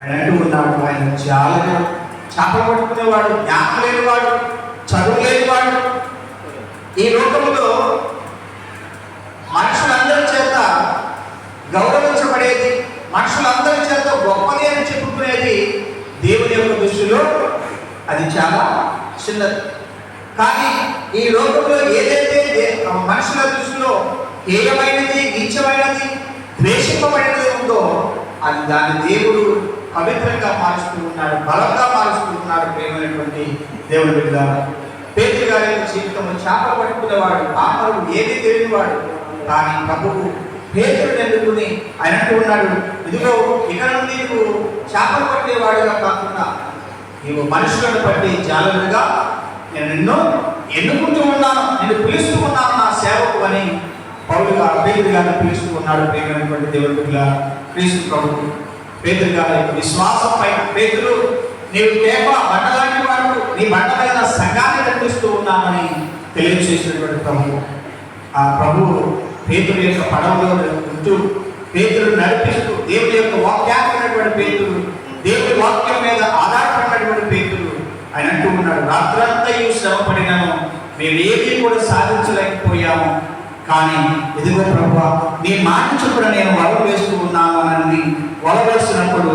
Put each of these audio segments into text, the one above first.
ఆయన అంటూ ఉన్నాడు, ఆయన జాలను చేపలు పట్టుకునేవాడు, జ్ఞానం లేనివాడు, చదువు లేనివాడు. ఈ లోకంలో మనుషులందరి చేత గౌరవించబడేది, మనుషులందరి చేత గొప్పది అని చెప్పుకునేది దేవుని యొక్క దృష్టిలో అది చాలా చిన్నది. కానీ ఈ లోకంలో ఏదైతే మనుషుల దృష్టిలో హేయమైనది, నీచమైనది, ద్వేషింపబడినది ఉందో అది దాన్ని దేవుడు పవిత్రంగా మారుస్తూ ఉన్నాడు, బలంగా మారుస్తూ ఉన్నాడు. ప్రేమైనటువంటి దేవుని బిడ్డ పేతురు గారి జీవితంలో చేపలు పట్టుకునేవాడు, ఆపరు ఏది తెలియనివాడు. కానీ ప్రభువు పేతురుని ఎన్నుకుని ఆయన అంటూ ఉన్నాడు, ఇదిగో ఇక నుండి నీవు చేపలు పట్టేవాడుగా కాకుండా నీవు మనుషులను బట్టి జాలరుగా నేను నిన్ను ఎన్నుకుంటూ ఉన్నాను, నేను పిలుస్తూ ఉన్నాను నా సేవకు అని పౌలుగా పేతురు గారిని పిలుస్తూ ఉన్నాడు. ప్రేమైనటువంటి దేవుని బిడ్డ క్రీస్తు ప్రభువు పేతురు గారి యొక్క విశ్వాసం పైన, పేతురు నీవు కేవల బండలాంటి వాడు, నీ బండలైన సంఘాన్ని నడిపిస్తూ ఉన్నామని తెలియజేసినటువంటి ప్రభువు, ఆ ప్రభువు పేతురు యొక్క పడవలో ఉంటూ పేతురు నడిపిస్తూ దేవుని యొక్క వాక్యాన్ని పేతురు, దేవుని వాక్యం మీద ఆధారపడినటువంటి పేతురు ఆయన అంటూ ఉన్నాడు, రాత్రంతా శ్రమపడినాను, మేము ఏది కూడా సాధించలేకపోయాము, కానీ ఎదుగో ప్రభువా నీ మాట చొప్పున నేను వల వేస్తూ ఉన్నాను అని వల వేస్తున్నప్పుడు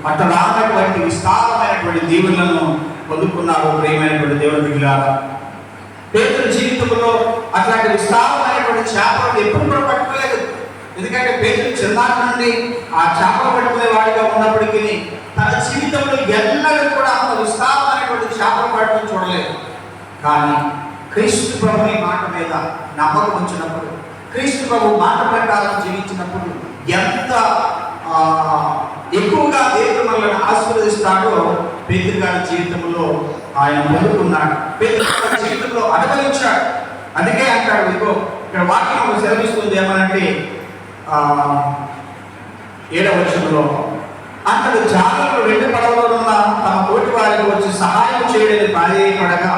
అట్లా రానటువంటి విస్తారమైనటువంటి దీవులను పొందుకున్నారు. ప్రియమైనటువంటి దేవుని బిడ్డలారా, పేతురు జీవితంలో అట్లాంటి విస్తారమైనటువంటి చేపలను ఎప్పుడు కూడా పట్టుకోలేదు. ఎందుకంటే పేతురు చిన్నాటి నుండి ఆ చేపలు పట్టుకునే వాడిగా ఉన్నప్పటికీ తన జీవితంలో ఎన్నడూ కూడా అంత విస్తారమైనటువంటి చేపలు పట్టడం చూడలేదు. కానీ క్రీస్తు ప్రభుని మాట మీద నమ్మకం ఉంచినప్పుడు, క్రీస్తు ప్రభు మాట ప్రకారం జీవించినప్పుడు ఎంత ఎక్కువగా దేవుడు మనల్ని ఆశీర్వదిస్తాడో పేతురు గారి జీవితంలో ఆయన పొందుకున్నాడు, పేతురు గారి జీవితంలో అనుభవించాడు. అందుకే అంటాడు, ఇదిగో ఇక్కడ వాక్యం సెలవిస్తుంది ఏమనంటే 7వ వచనంలో, అతడు జాలరులు 2 పడవలో ఉన్న తమ తోటి వారికి వచ్చి సహాయం చేయడానికి ప్రాధేయపడగా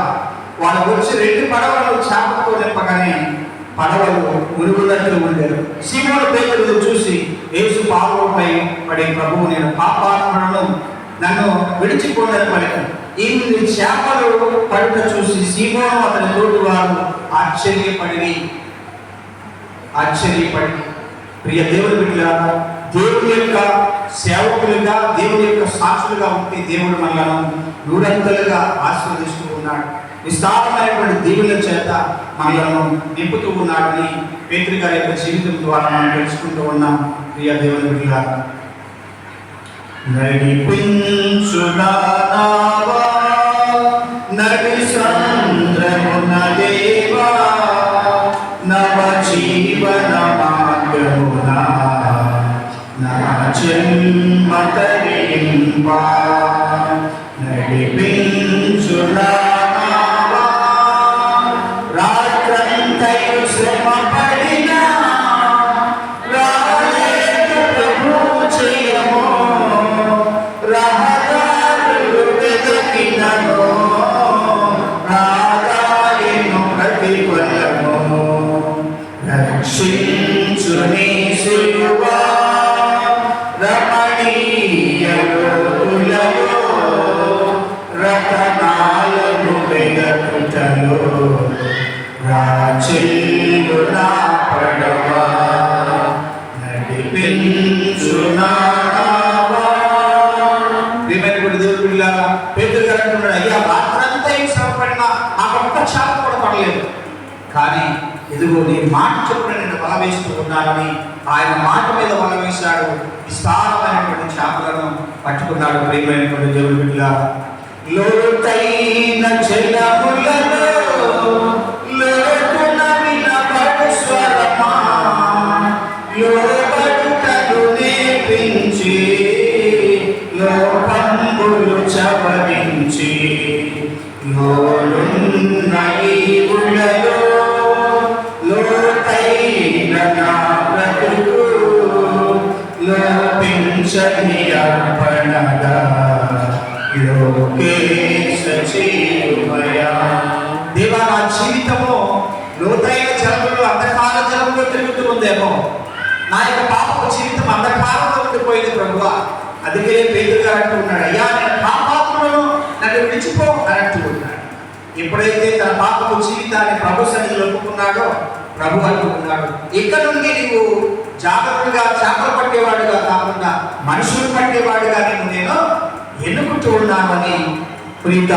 వాళ్ళు వచ్చి 2 పడవలను చేపలతో నింపగానే పడవలు మురుగునట్లు ఉండేరు. సీమోను పేతురు చూసి యేసు పాపంపై పడే ప్రభువు నేను పాపాత్మను నన్ను విడిచిపోయిన పలికాను. ఈ చేపలు పడుట చూసి సీమోను అతని తోటి వారు ఆశ్చర్యపడి ప్రియ దేవుని బిడ్డలారా, దేవుని యొక్క సేవకులుగా, దేవుని యొక్క సాక్షులుగా ఉంటే దేవుడు మనలను 100 ఆశీర్వదిస్తూ ఉన్నాడు. విస్తారమైనటువంటి దీవుల చేత మనలను నింపుతూ ఉన్నాడని పేతురు గారి యొక్క జీవితం ద్వారా మనం తెలుసుకుంటూ ఉన్నాం. ప్రియ దేవుని బిడ్డలారా, జీవన మార్గమున నా జన్మ తరింపా నడిపించునా రాత్రంతయు శ్రమ పడినా రాలేదు ప్రభు జయము రహదారులు వెదకినను రాగాలిను ప్రతిఫలము రక్షించుని శిలువా రమణీయ లోతులలో రతనాలను వెదకుటలో రాచిల్లు నా పడవ నడిపించునా నావా. దేవుని బిడ్డలారా, పేతురు గారు అంటున్నాడు, అయ్యా రాత్రంతా శ్రమపడినా నాకు ఒక్క చేప కూడా పడలేదు, కానీ ఇదిగో నీ మాట చొప్పున నేను వల వేస్తూ ఉన్నానని ఆయన మాట మీద వల వేశాడు. విస్తారమైనటువంటి చేపలను పట్టుకున్నాడు. ప్రియమైనటువంటి దేవుని బిడ్డలారా, లోతైన జలములలో లోతున వినబడు స్వరమా లోబడుటను నేర్పించి లోపంబులు చవరించి లోనున్న ఈవులలో లోతైన నా బ్రతుకు లోపించని అర్పణగా దేవా నా జీవితము లోతైన జలములు అంధకార జలంలో తిరుగుతూ ఉందేమో, నా యొక్క పాపపు జీవితం అంధకారంలో ఉండిపోయింది ప్రభువా, అందుకే పేతురు గారు అంటూ ఉన్నాడు, అయ్యా నేను పాపాత్ములను, నన్ను విడిచిపో అని అంటూ ఉన్నాడు. ఎప్పుడైతే తన పాపపు జీవితాన్ని ప్రభు సన్నిధిలో ఒప్పుకున్నాడో ప్రభు అంటున్నాడు, ఇక్కడ నుండి నీవు జాగ్రత్తగా చేపలు పట్టేవాడుగా కాకుండా మనుషులు పట్టేవాడుగా నేను ఎన్నుకుంటూ ఉన్నానని ప్రీత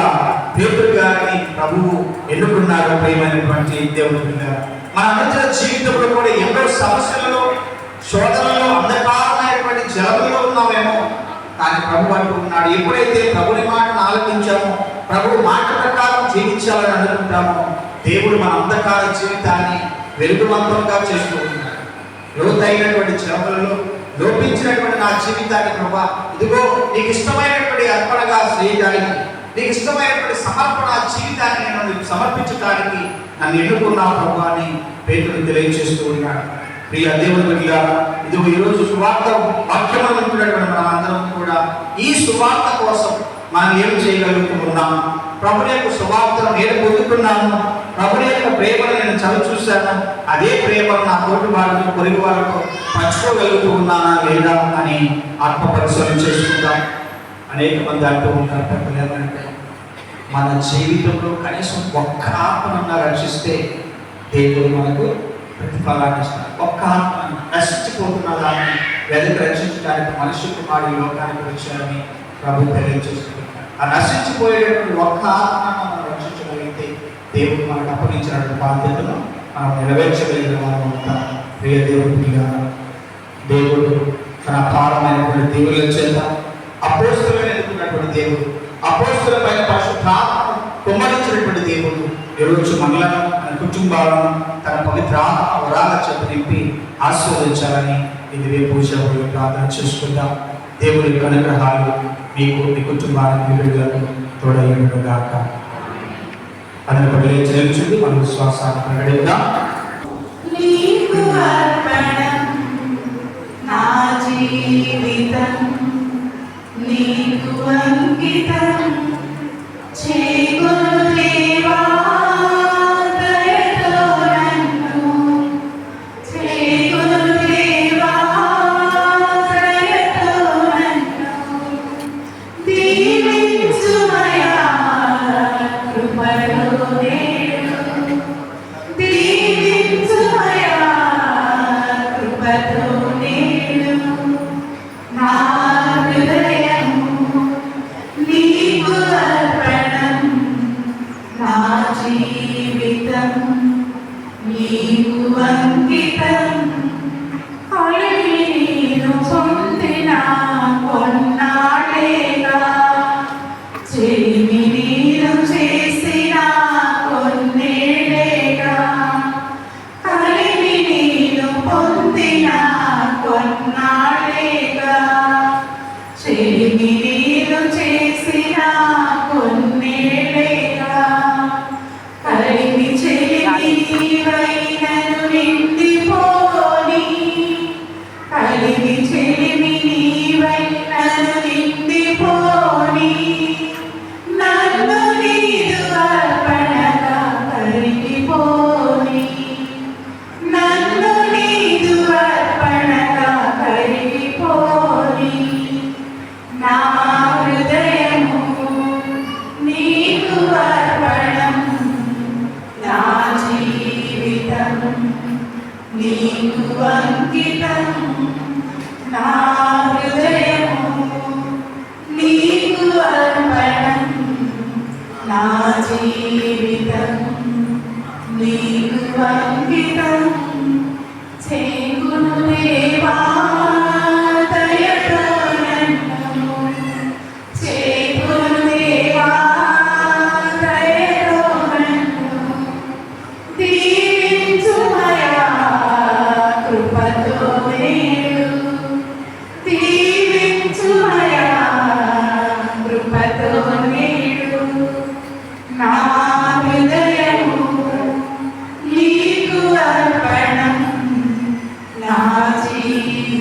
పేతురు గారిని ప్రభువు ఎన్నుకున్నారు. ప్రియమైనటువంటి దేవుని పిల్లలు, మన అందరి జీవితంలో కూడా ఎన్నో సమస్యలలో, శోధనలో, అంధకారమైనటువంటి జలములో ఉన్నామేమో, కానీ ప్రభు అంటూ ఉన్నాడు, ఎప్పుడైతే ప్రభుని మాటను ఆలకించామో, ప్రభు మాట ప్రకారం జీవించాలని అనుకుంటామో, దేవుడు మన అంధకార జీవితాన్ని వెలుగువంతంగా చేస్తూ ఉన్నాడు. లోతైనటువంటి జలములలో లోపించినటువంటి నా జీవితాన్ని ప్రభా, ఇదిగో నీకు ఇష్టమైనటువంటి అర్పణగా చేయడానికి, నీకు ఇష్టమైనటువంటి సమర్పణ జీవితాన్ని నేను నీకు సమర్పించడానికి నన్ను ఎన్నుకున్నావు ప్రభు అని పేతురు తెలియజేస్తూ ఉన్నాడు. ప్రియ దేవుని బిడ్డలారా, ఇదిగో ఈరోజు సువార్త వాక్యం అనుకున్నటువంటి మనం అందరం కూడా ఈ సువార్త కోసం మనం ఏం చేయగలుగుతూ ఉన్నాము? ప్రభుని యొక్క సువార్తను నేను పొందుతున్నాను, ప్రభుని యొక్క ప్రేమను నేను చదువు చూశాను, అదే ప్రేమను నా తోటి వాళ్ళతో, పొరుగు వాళ్ళతో పంచుకోగలుగుతూ ఉన్నానా లేదా అని ఆత్మ పరిశీలన చేసుకుందాం. అనేక మంది అంటూ ఉంటారు పెద్దలు ఏమంటే, మన జీవితంలో కనీసం ఒక్క ఆత్మను రక్షిస్తే దేవుడు మనకు ప్రతిఫలాన్ని ఇస్తారు. ఒక్క ఆత్మను నశించిపోతున్న దాన్ని వెదకి రక్షించడానికి మనిషి కుమారుడు లోకానికి వచ్చారని ప్రభు తెలియజేస్తున్నారు. ఆ నశించిపోయేటువంటి ఒక్క ఆత్మను మనం రక్షించగలిగితే దేవుడు మనకు అప్పగించినటువంటి బాధ్యతను మనం నెరవేర్చగలిగిన వారు ఉంటాం. ప్రియ దేవుడి దేవుడు తన అపారమైనటువంటి దేవుళ్ళ చేత అపోస్తులను ఎన్నుకున్నటువంటి దేవుడు, అపోస్తుల పైన పరిశుద్ధాత్మను కుమ్మరించినటువంటి దేవుడు ఈరోజు మనలను, మన కుటుంబాలను తన పవిత్ర ఆత్మ వరాల చేత నింపి ఆశీర్వదించాలని ఇది పూజ ప్రార్థన చేసుకుందాం. దేవుడి యొక్క అనుగ్రహాలు మీకు, మీ కుటుంబానికి, మీ బిడ్డలకు తోడయ్యుగాక. అందుకు నిలిచింది మన విశ్వాసాన్ని ప్రకటిద్దాం. నా జీవితం నీకు అంకితం చేకొను దేవా, దయతో నన్ను చేకొను దేవా, దయతో నన్ను దీవించుమయా, కృపలో నేడు దీవించుమయా, కృపతో నేడు నా హృదయము నీకు అర్పణం, నా జీవితం నీకు అంకితం. నేను పొందిన కొన్నాళ్ళేగా, చెలిమి నేను చేసిన కొన్నేళ్ళేగా, కలిమి నేను పొందిన కొన్నాళ్ళేగా, చెలిమి నేను చేసిన కొన్నేళ్ళేగా, కలిమి చెలిమి నీవైనను నిండిపోని, కలిమి చెలిమి నీవైనను నిండిపోని, నన్ను నీదు అర్పణగా కరిగిపోని, నన్ను నీదు అర్పణగా కరిగిపోని, నా హృదయము నీకు అర్పణం, నా జీవితం నీకు అంకితం. నా హృదయము నీకు అర్పణం, నా జీవితం నీకు అంకితం. చేకును దేవా, దయతో నన్ను చేకును దేవా, దయతో నన్ను దీవించుమయా, కృపతో నేడు దీవించుమయా, కృపతో నేడు నా హృదయము నీకు అర్పణం, నా జీవితం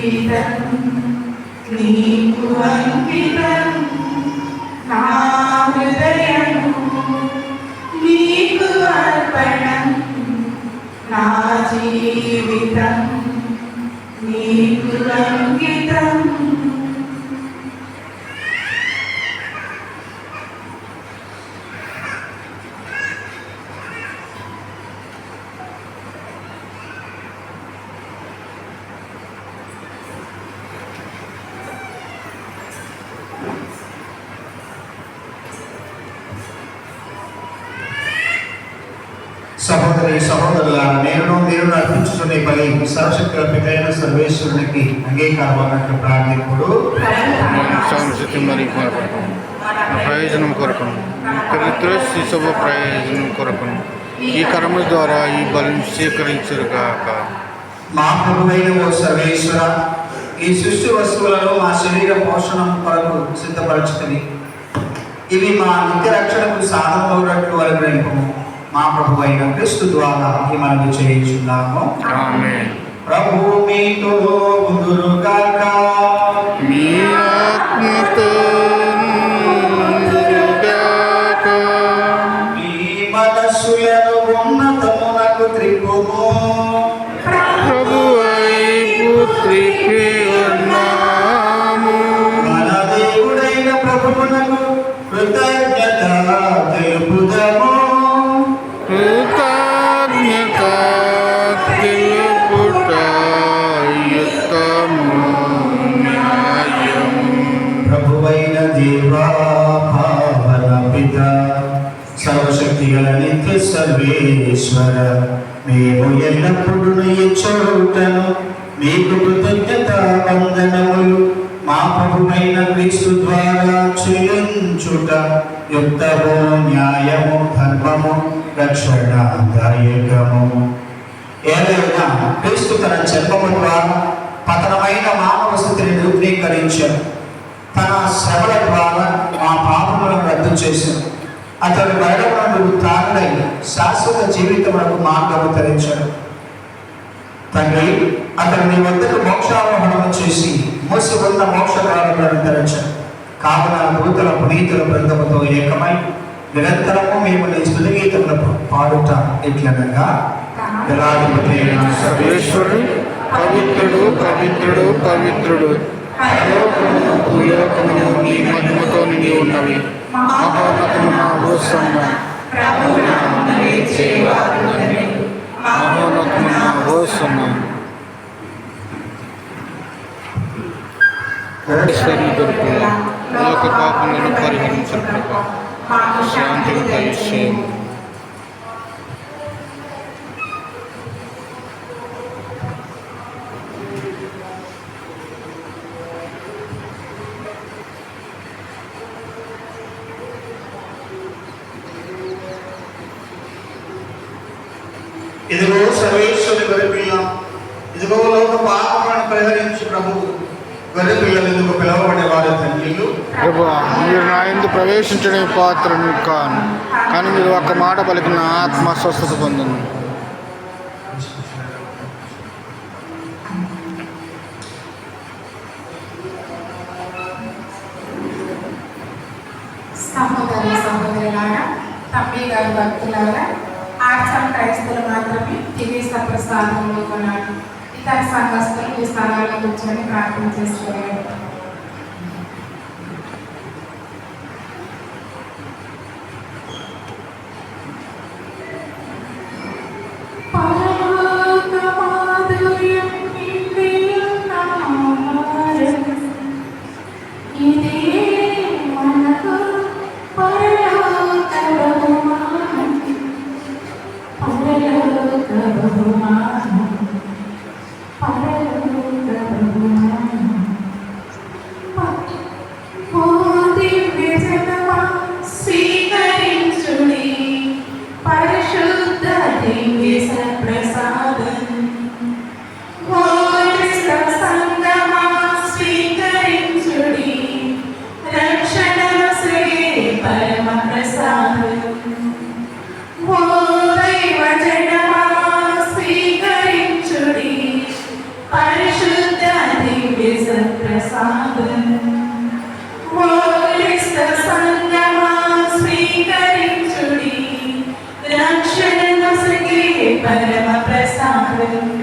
సహోదరి సహోదరులారా, నేను మీరు అర్పించుకునే బలి సర్వశక్తుల పితైన సర్వేశ్వరునికి అంగీకారమైనట్లు ప్రార్థింపుడు సంస్కృతి మరియు ప్రయోజనం కొరకును పవిత్ర శిశువ ప్రయోజనం కొరకును ఈ కర్మల ద్వారా ఈ బలిని స్వీకరించుగాక. మా ప్రభువైన ఓ సర్వేశ్వర, ఈ సృష్టి వస్తువులను మా శరీర పోషణం కొరకు సిద్ధపరచుకుని ఇవి మా నిత్య రక్షణకు సాధనమవునట్లు అనుగ్రహింపము. మా ప్రభువైన క్రీస్తు ద్వారా ఈ మనవి చేయించున్నాము. ఆమేన్. ప్రభువు మీతో ఉండునుగాక. మీ ఆత్మతో ఉండునుగాక. మీ మనస్సులను ఉన్నతమునకు త్రిప్పుము. ప్రభువైపు త్రిప్పి ఉన్నాము. మన దేవుడైన ప్రభువునకు కృతజ్ఞత తెలుపుదము. కృతజ్ఞత తెలుపుట యుక్తము న్యాయము. ప్రభువైన దేవా, భావన పిత, సర్వశక్తి గల నిత్య సర్వేశ్వర, మేము ఎల్లప్పుడూ ఈ చోటను మీకు కృతజ్ఞత వందనములు మా ప్రభువైన క్రీస్తు ద్వారా చెల్లించుట యుక్తము న్యాయము ధర్మము రక్షణదాయకము. ఏదైనా క్రీస్తు తన జన్మము ద్వారా పతనమైన మానవ స్థితిని రూపీకరించారు. తన శ్రమల ద్వారా మా పాపములను రద్దు చేశారు. అతడు మరణమునందు త్రాగుడై శాశ్వత జీవితమునకు మార్గము తెరించాడు. తండ్రి, అతడు నీ వద్దకు మోక్షారోహణము చేసి మూసి ఉన్న మోక్ష ద్వారములను తెరచాడు. కావున దూతల పునీతుల బృందముతో ఏకమై నిరంతరము మేము నీ స్తుతిగీతములను పాడుట ఎట్లనగా, దళాధిపతి అయిన సర్వేశ్వరుడు పవిత్రుడు పవిత్రుడు పవిత్రుడు, పరలోకమును భూలోకమును నీ మహిమతో నిండి ఉన్నవి. మహోన్నతమున హోసన్న, మహోన్నతమున హోసన్న. దొరుకుల లోక పాపములను పరిహరించుట శాంతిని దయచేయము. ఇదిగో సర్వేశ్వరుని గొర్రెపిల్ల, ఇదిగో లోక పాపములను పరిహరించు ప్రభువు. గొర్రెపిల్లలు ఎందుకు పిలువబడే వారు ధన్యులు. ప్రభువా, మీరు నా యందు ప్రవేశించడం పాత్రను కాను, కానీ మీరు ఒక్క మాట పలికిన ఆత్మ స్వస్థత పొందును. సహోదరి సహోదరులారా, తమ్మి గారి భక్తులారా, ఆర్చం క్రైస్తవులు మాత్రమే తిరిగి సప్రసాదంలో కొన్నారు. ఇతర సంఘస్థులు ఈ స్థానాల్లో కూర్చొని ప్రార్థన చేసుకోలేదు. పరమ ప్రసాదం